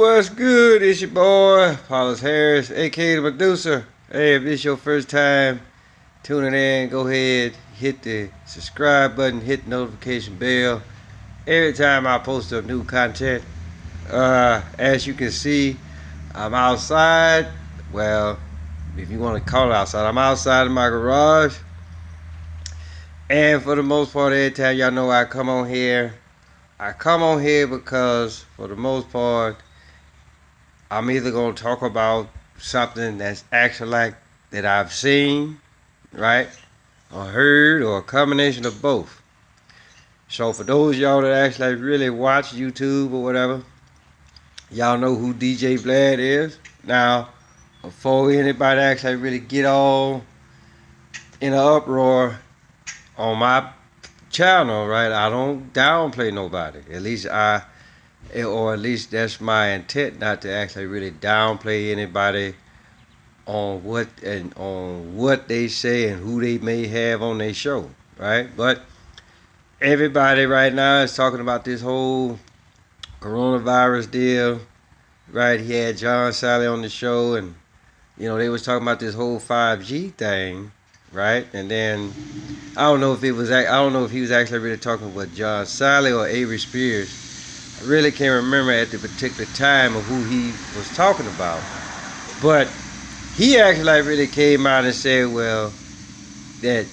what's good? It's your boy, Paulus Harris, aka the Medusa. Hey, if this is your first time tuning in, go ahead, hit the subscribe button, hit the notification bell. Every time I post up new content, as you can see, I'm outside. Well, if you want to call it outside, I'm outside in my garage. And for the most part, every time y'all know I come on here because, for the most part, I'm either going to talk about something that's actually like that I've seen, right, or heard, or a combination of both. So for those of y'all that actually really watch YouTube or whatever, y'all know who DJ Vlad is. Now, before anybody actually really get all in an uproar on my channel, right, I don't downplay nobody. Or at least that's my intent, not to actually really downplay anybody on what they say and who they may have on their show, right? But everybody right now is talking about this whole coronavirus deal, right? He had John Sally on the show, and they was talking about this whole 5G thing, right? And then I don't know if he was actually really talking with John Sally or Avery Spears. I really can't remember at the particular time of who he was talking about. But he actually really came out and said, well, that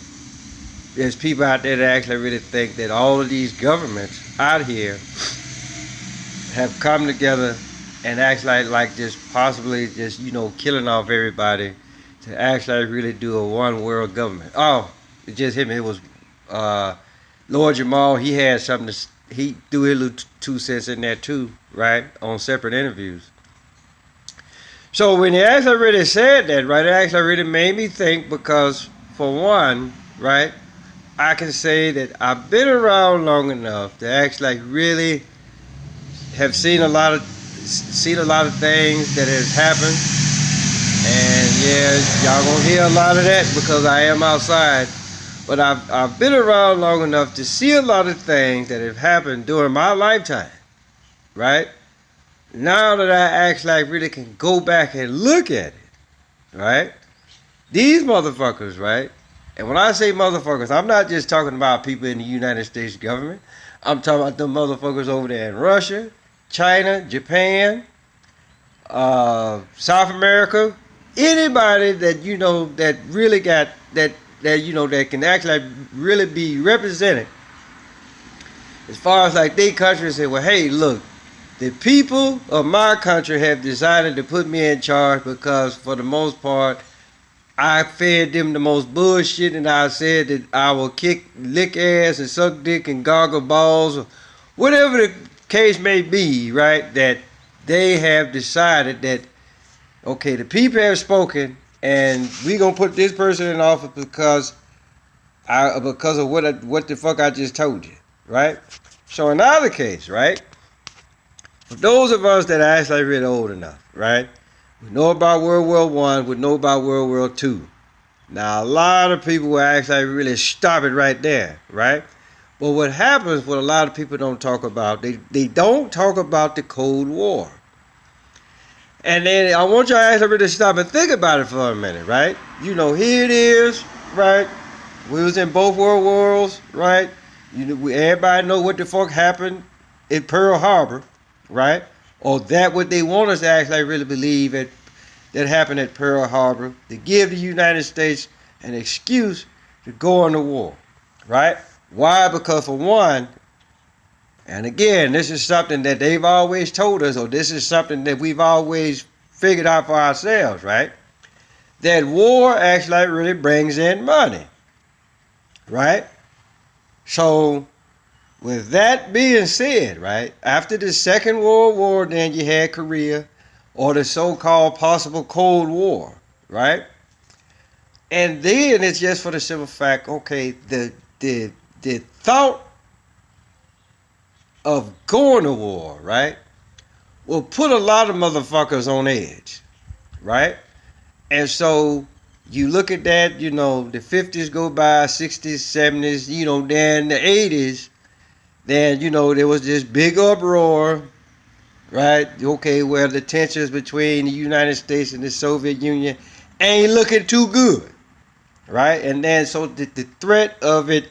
there's people out there that actually really think that all of these governments out here have come together and actually like just possibly just, killing off everybody to actually really do a one world government. Oh, it just hit me. It was Lord Jamal. He had something he threw his little 2 cents in there too, right, on separate interviews. So when he actually really said that, right, it actually really made me think, because for one, right, I can say that I've been around long enough to actually really have seen a lot of things that have happened. And yeah, y'all gonna hear a lot of that because I am outside. But I've been around long enough to see a lot of things that have happened during my lifetime, right? Now that I actually really can go back and look at it, right? These motherfuckers, right? And when I say motherfuckers, I'm not just talking about people in the United States government. I'm talking about them motherfuckers over there in Russia, China, Japan, South America. Anybody that that really got that can actually really be represented as far as like their country, and say, well, hey, look, the people of my country have decided to put me in charge because, for the most part, I fed them the most bullshit, and I said that I will lick ass and suck dick and gargle balls, or whatever the case may be, right? That they have decided that, okay, the people have spoken, and we gonna put this person in office because of what the fuck I just told you, right? So in either case, right? For those of us that are actually really old enough, right? We know about World War I, we know about World War II. Now a lot of people will actually really stop it right there, right? But what happens, what a lot of people don't talk about, they don't talk about the Cold War. And then I want y'all to actually really stop and think about it for a minute, right? Here it is, right? We was in both world wars, right? Everybody know what the fuck happened in Pearl Harbor, right? Or that what they want us to actually really believe that happened at Pearl Harbor, to give the United States an excuse to go on the war, right? Why? Because for one, and again, this is something that they've always told us, or this is something that we've always figured out for ourselves, right? That war actually really brings in money, right? So, with that being said, right, after the Second World War, then you had Korea, or the so-called possible Cold War, right? And then it's just for the simple fact, okay, the thought of going to war, right, will put a lot of motherfuckers on edge, right? And so you look at that, the 50s go by, 60s, 70s, then the 80s, then, there was this big uproar right? Okay, well, the tensions between the United States and the Soviet Union ain't looking too good, right? And then so the threat of it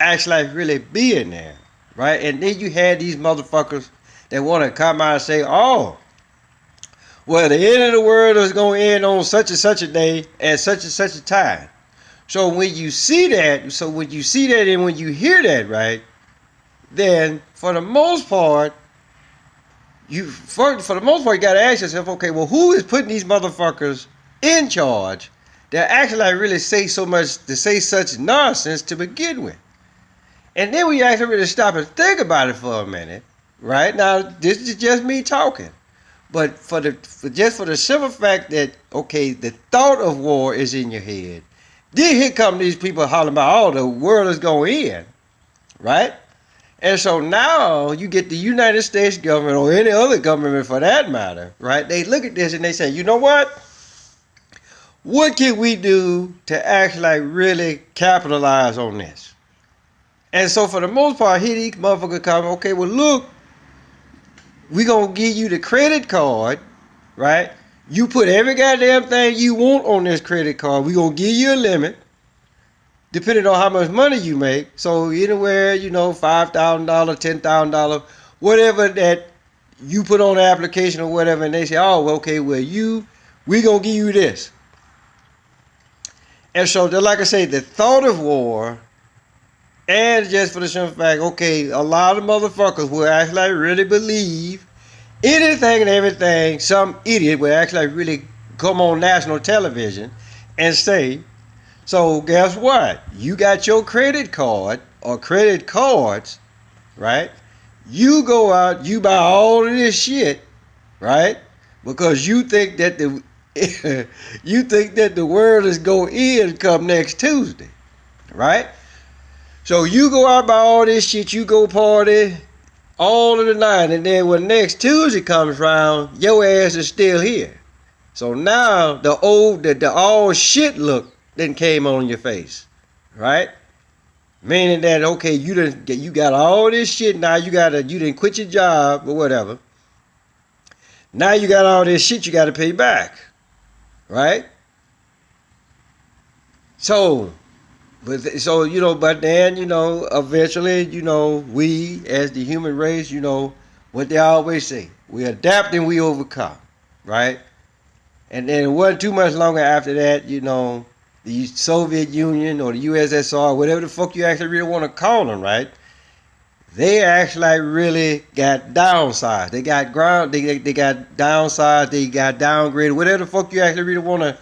actually like really being there, right? And then you had these motherfuckers that want to come out and say, oh, well, the end of the world is going to end on such and such a day at such and such a time. So when you see that, and when you hear that, right, then for the most part, you got to ask yourself, okay, well, who is putting these motherfuckers in charge that actually like really say such nonsense to begin with? And then we actually really stop and think about it for a minute, right? Now, this is just me talking. But just for the simple fact that, okay, the thought of war is in your head. Then here come these people hollering about, oh, the world is going to end, right? And so now you get the United States government or any other government for that matter, right? They look at this and they say, you know what? What can we do to actually like really capitalize on this? And so for the most part, here these motherfuckers come, okay, well look, we gonna give you the credit card, right? You put every goddamn thing you want on this credit card. We gonna give you a limit, depending on how much money you make. So anywhere, $5,000, $10,000, whatever that you put on the application or whatever, and they say, oh, okay, well we gonna give you this. And so, like I say, the thought of war, and just for the simple fact, okay, a lot of motherfuckers will actually really believe anything and everything some idiot will actually really come on national television and say. So guess what? You got your credit card or credit cards, right? You go out, you buy all of this shit, right? Because you think that the world is going to end come next Tuesday, right? So you go out, buy all this shit, you go party all of the night, and then when next Tuesday comes around, your ass is still here. So now the all shit look then came on your face, right? Meaning that, okay, you got all this shit now, you didn't quit your job or whatever. Now you got all this shit you got to pay back, right? But then, eventually, we as the human race, what they always say, we adapt and we overcome, right? And then it wasn't too much longer after that, the Soviet Union or the USSR, whatever the fuck you actually really want to call them, right? They actually really got downsized. They got downsized, they got downgraded, whatever the fuck you actually really want to,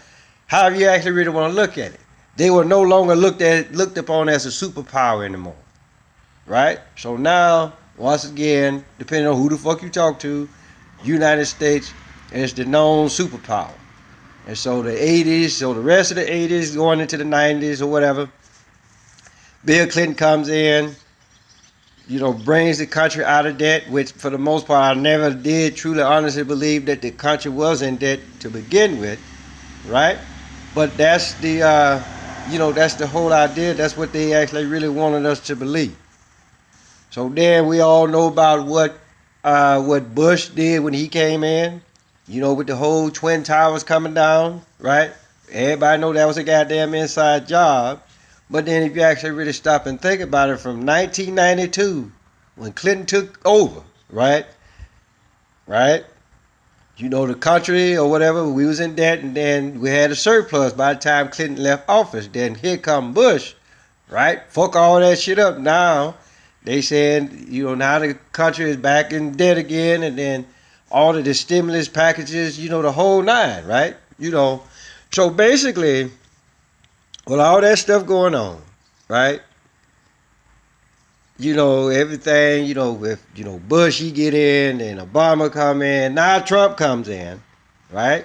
however you actually really want to look at it. They were no longer looked upon as a superpower anymore, right? So now, once again, depending on who the fuck you talk to, United States is the known superpower. And so the rest of the 80s going into the 90s or whatever, Bill Clinton comes in, brings the country out of debt, which for the most part I never did truly honestly believe that the country was in debt to begin with, right? But that's that's the whole idea. That's what they actually really wanted us to believe. So then we all know about what Bush did when he came in, with the whole Twin Towers coming down, right? Everybody know that was a goddamn inside job. But then if you actually really stop and think about it, from 1992, when Clinton took over, right? The country or whatever, we was in debt, and then we had a surplus by the time Clinton left office. Then here come Bush, right? Fuck all that shit up. Now they saying, now the country is back in debt again, and then all of the stimulus packages, the whole nine, right? So basically, with all that stuff going on, right? Everything, with, Bush, he get in, and Obama come in, now Trump comes in, right?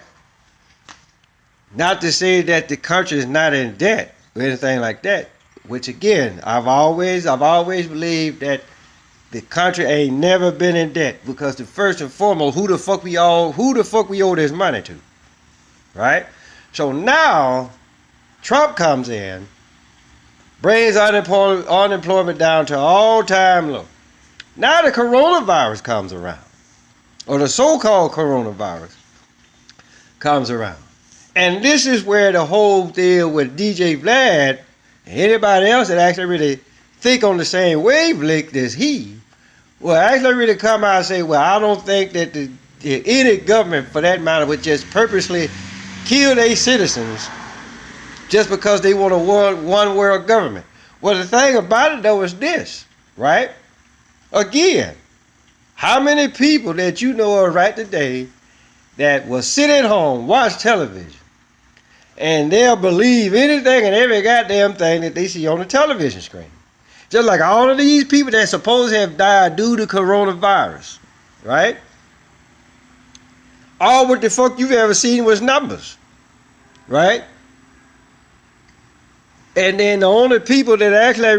Not to say that the country is not in debt or anything like that, which again, I've always believed that the country ain't never been in debt, because the first and foremost, who the fuck we owe this money to, right? So now, Trump comes in, brings unemployment down to all-time low. Now the coronavirus comes around, or the so-called coronavirus, comes around. And this is where the whole deal with DJ Vlad and anybody else that actually really think on the same wavelength as he will actually really come out and say, well, I don't think that any government, for that matter, would just purposely kill their citizens just because they want a one world government. Well, the thing about it, though, is this, right? Again, how many people that you know of right today that will sit at home, watch television, and they'll believe anything and every goddamn thing that they see on the television screen? Just like all of these people that supposed to have died due to coronavirus, right? All what the fuck you've ever seen was numbers, right? And then the only people that actually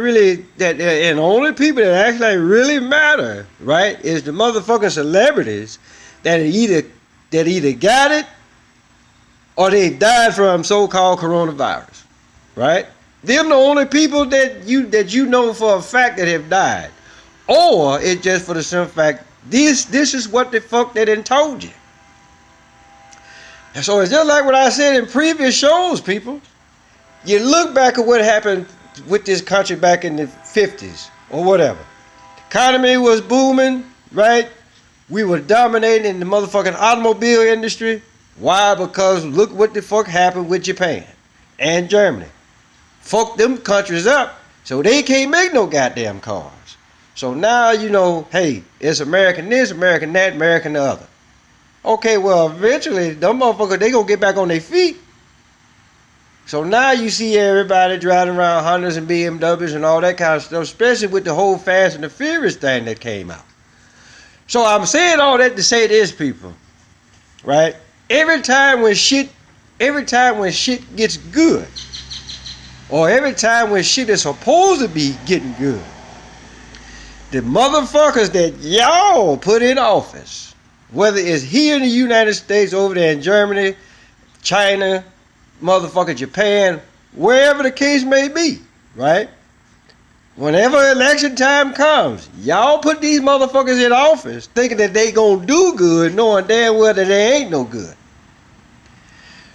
really matter, right, is the motherfucking celebrities that either got it or they died from so-called coronavirus, right? Them the only people that you know for a fact that have died, or it's just for the simple fact this is what the fuck they done told you. And so it's just like what I said in previous shows, people. You look back at what happened with this country back in the 50s or whatever. The economy was booming, right? We were dominating in the motherfucking automobile industry. Why? Because look what the fuck happened with Japan and Germany. Fuck them countries up, so they can't make no goddamn cars. So now, you know, hey, it's American this, American that, American the other. Okay, well, eventually, them motherfuckers, they gonna get back on their feet. So now you see everybody driving around Hondas and BMWs and all that kind of stuff, especially with the whole Fast and the Furious thing that came out. So I'm saying all that to say this, people, right? Every time when shit gets good, or every time when shit is supposed to be getting good, the motherfuckers that y'all put in office, whether it's here in the United States, over there in Germany, China, motherfucking Japan, wherever the case may be, right? Whenever election time comes, y'all put these motherfuckers in office thinking that they gonna do good, knowing damn well that they ain't no good.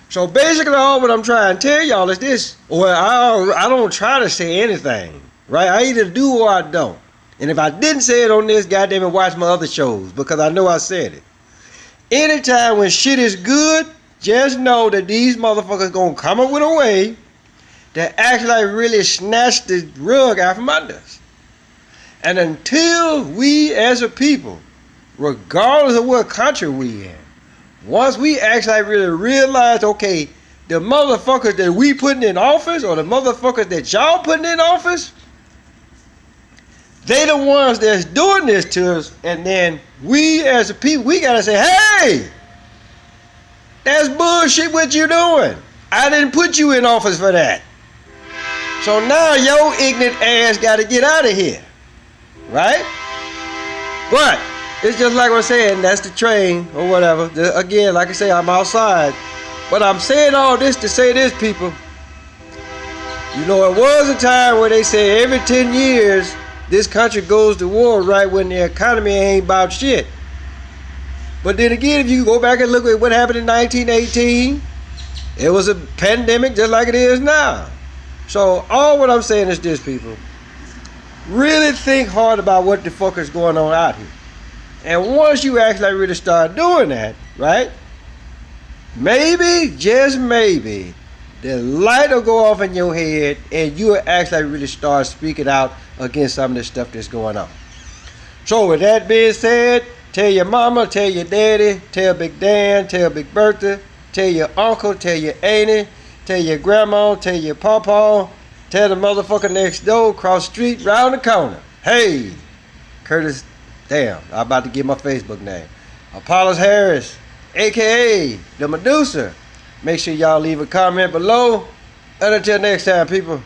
So basically all what I'm trying to tell y'all is this. Well, I don't try to say anything, right? I either do or I don't. And if I didn't say it on this, goddamn it, watch my other shows, because I know I said it. Anytime when shit is good, just know that these motherfuckers gonna come up with a way to actually really snatch the rug out from under us. And until we as a people, regardless of what country we in, once we actually really realize, okay, the motherfuckers that we putting in office, or the motherfuckers that y'all putting in office, they the ones that's doing this to us, and then we as a people, we gotta say, hey, that's bullshit what you doing. I didn't put you in office for that. So now your ignorant ass gotta get out of here, right? But it's just like I was saying, that's the train or whatever. Again, like I say, I'm outside. But I'm saying all this to say this, people. You know, it was a time where they say every 10 years, this country goes to war, right, when the economy ain't about shit. But then again, if you go back and look at what happened in 1918, it was a pandemic just like it is now. So all what I'm saying is this, people. Really think hard about what the fuck is going on out here. And once you actually really start doing that, right, maybe, just maybe, the light will go off in your head and you'll actually really start speaking out against some of the stuff that's going on. So with that being said, tell your mama, tell your daddy, tell Big Dan, tell Big Bertha, tell your uncle, tell your auntie, tell your grandma, tell your pawpaw, tell the motherfucker next door, cross the street, round the corner. Hey, Curtis, damn, I'm about to give my Facebook name. Apollos Harris, a.k.a. the Medusa. Make sure y'all leave a comment below. And until next time, people.